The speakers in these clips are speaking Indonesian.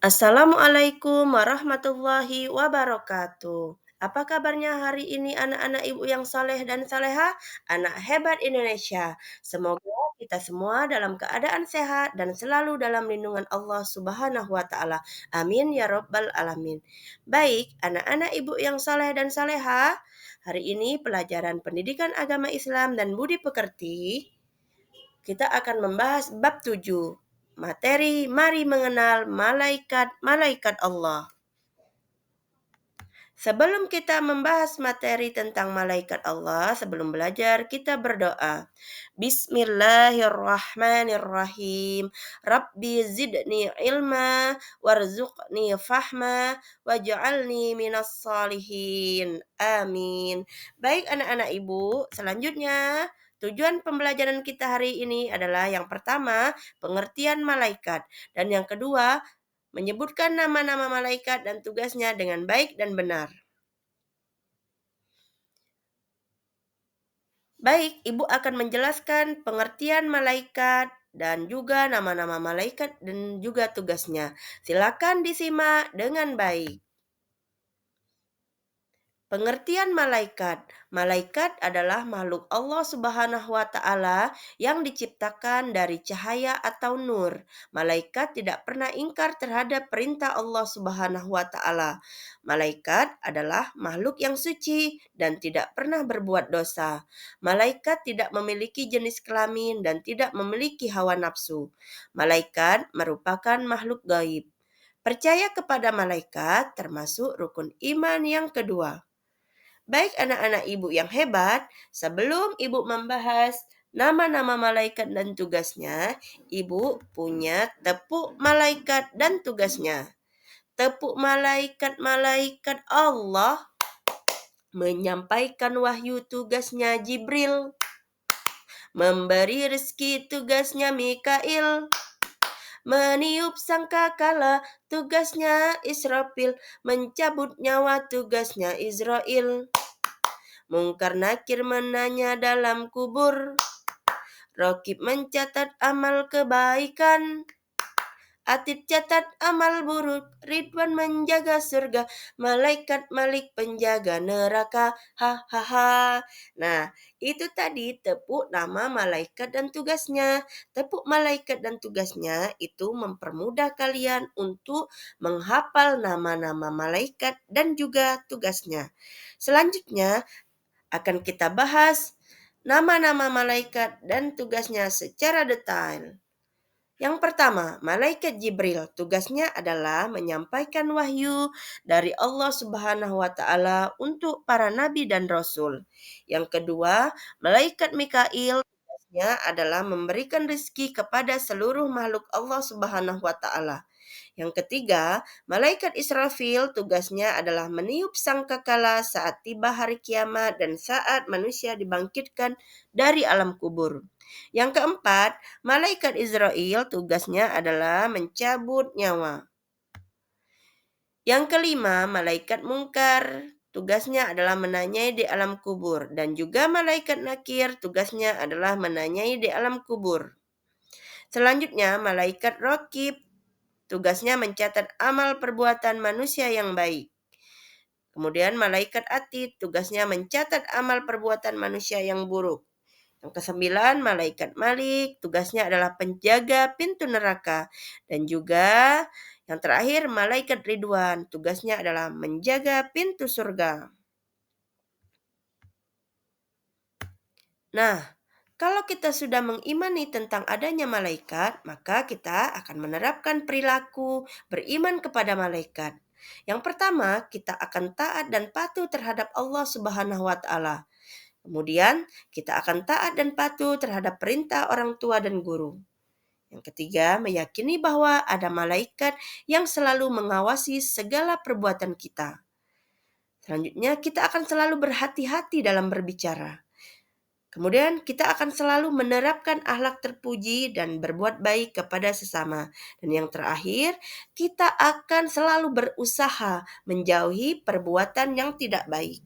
Assalamualaikum warahmatullahi wabarakatuh. Apa kabarnya hari ini anak-anak ibu yang saleh dan saleha? Anak hebat Indonesia. Semoga kita semua dalam keadaan sehat dan selalu dalam lindungan Allah Subhanahu wa taala. Amin ya rabbal alamin. Baik, anak-anak ibu yang saleh dan saleha, hari ini pelajaran pendidikan agama Islam dan budi pekerti kita akan membahas bab 7. Materi Mari Mengenal Malaikat-Malaikat Allah. Sebelum kita membahas materi tentang malaikat Allah, sebelum belajar kita berdoa. Bismillahirrahmanirrahim. Rabbi zidni ilma warzuqni fahma waj'alni minas salihin. Amin. Baik anak-anak ibu, selanjutnya tujuan pembelajaran kita hari ini adalah yang pertama, pengertian malaikat. Dan yang kedua, menyebutkan nama-nama malaikat dan tugasnya dengan baik dan benar. Baik, Ibu akan menjelaskan pengertian malaikat dan juga nama-nama malaikat dan juga tugasnya. Silakan disimak dengan baik. Pengertian malaikat. Malaikat adalah makhluk Allah Subhanahu wa taala yang diciptakan dari cahaya atau nur. Malaikat tidak pernah ingkar terhadap perintah Allah Subhanahu wa taala. Malaikat adalah makhluk yang suci dan tidak pernah berbuat dosa. Malaikat tidak memiliki jenis kelamin dan tidak memiliki hawa nafsu. Malaikat merupakan makhluk gaib. Percaya kepada malaikat termasuk rukun iman yang kedua. Baik anak-anak ibu yang hebat, sebelum ibu membahas nama-nama malaikat dan tugasnya, ibu punya tepuk malaikat dan tugasnya. Tepuk malaikat-malaikat Allah menyampaikan wahyu tugasnya Jibril, memberi rezeki tugasnya Mikail, meniup sangkakala tugasnya Israfil, mencabut nyawa tugasnya Israel. Mungkar nakir menanya dalam kubur, Rokib mencatat amal kebaikan, Atid catat amal buruk, Ridwan menjaga surga, Malaikat Malik penjaga neraka. Hahaha. Nah, itu tadi tepuk nama malaikat dan tugasnya. Tepuk malaikat dan tugasnya itu mempermudah kalian untuk menghafal nama-nama malaikat dan juga tugasnya. Selanjutnya, akan kita bahas nama-nama malaikat dan tugasnya secara detail. Yang pertama, malaikat Jibril. Tugasnya adalah menyampaikan wahyu dari Allah Subhanahu wa taala untuk para nabi dan rasul. Yang kedua, malaikat Mikail. Tugasnya adalah memberikan rezeki kepada seluruh makhluk Allah Subhanahu wa taala. Yang ketiga, malaikat Israfil tugasnya adalah meniup sangkakala saat tiba hari kiamat dan saat manusia dibangkitkan dari alam kubur. Yang keempat, malaikat Israel tugasnya adalah mencabut nyawa. Yang kelima, malaikat mungkar tugasnya adalah menanyai di alam kubur. Dan juga malaikat nakir tugasnya adalah menanyai di alam kubur. Selanjutnya, malaikat rokib tugasnya mencatat amal perbuatan manusia yang baik. Kemudian malaikat atid tugasnya mencatat amal perbuatan manusia yang buruk. Yang kesembilan, malaikat Malik tugasnya adalah penjaga pintu neraka. Dan juga yang terakhir, malaikat Ridwan tugasnya adalah menjaga pintu surga. Nah, kalau kita sudah mengimani tentang adanya malaikat, maka kita akan menerapkan perilaku beriman kepada malaikat. Yang pertama, kita akan taat dan patuh terhadap Allah Subhanahu wa taala. Kemudian, kita akan taat dan patuh terhadap perintah orang tua dan guru. Yang ketiga, meyakini bahwa ada malaikat yang selalu mengawasi segala perbuatan kita. Selanjutnya, kita akan selalu berhati-hati dalam berbicara. Kemudian kita akan selalu menerapkan akhlak terpuji dan berbuat baik kepada sesama. Dan yang terakhir, kita akan selalu berusaha menjauhi perbuatan yang tidak baik.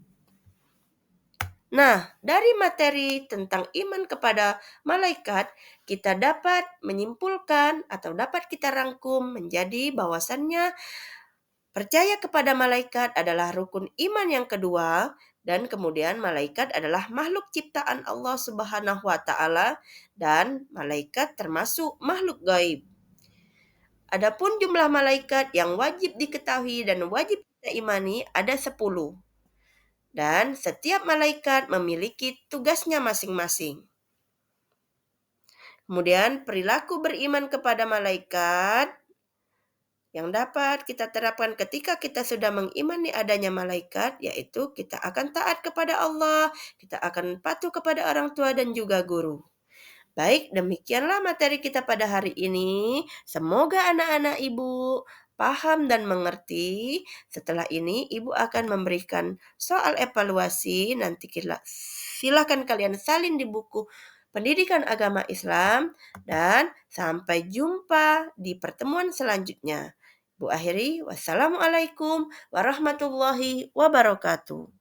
Nah, dari materi tentang iman kepada malaikat, kita dapat menyimpulkan atau dapat kita rangkum menjadi bahwasannya percaya kepada malaikat adalah rukun iman yang kedua, dan kemudian malaikat adalah makhluk ciptaan Allah Subhanahu wa taala, dan malaikat termasuk makhluk gaib. Adapun jumlah malaikat yang wajib diketahui dan wajib kita imani ada 10. Dan setiap malaikat memiliki tugasnya masing-masing. Kemudian perilaku beriman kepada malaikat yang dapat kita terapkan ketika kita sudah mengimani adanya malaikat, yaitu kita akan taat kepada Allah, kita akan patuh kepada orang tua dan juga guru. Baik, demikianlah materi kita pada hari ini. Semoga anak-anak Ibu paham dan mengerti. Setelah ini Ibu akan memberikan soal evaluasi. Nanti silakan kalian salin di buku Pendidikan Agama Islam, dan sampai jumpa di pertemuan selanjutnya. Bu akhiri, wassalamualaikum warahmatullahi wabarakatuh.